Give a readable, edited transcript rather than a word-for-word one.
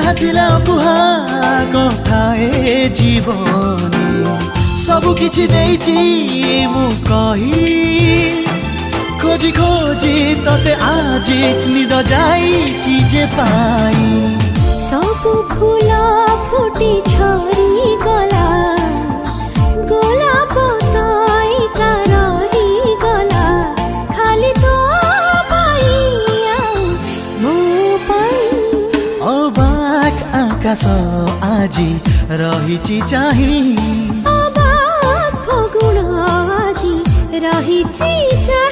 जहाँ थिला कुहा कथा ए जीवनी सबु किछि देइछि मु कही खोजी खोजी तते आजी निद जाइछि जे पाई सबु फूल फुटी झरी गला गोलाप तई का रही गला खाली तो पाइया मो पाई अबाक आकाश आजी रहिछि चाही अबाक फगुण आजी रहिछि चाही।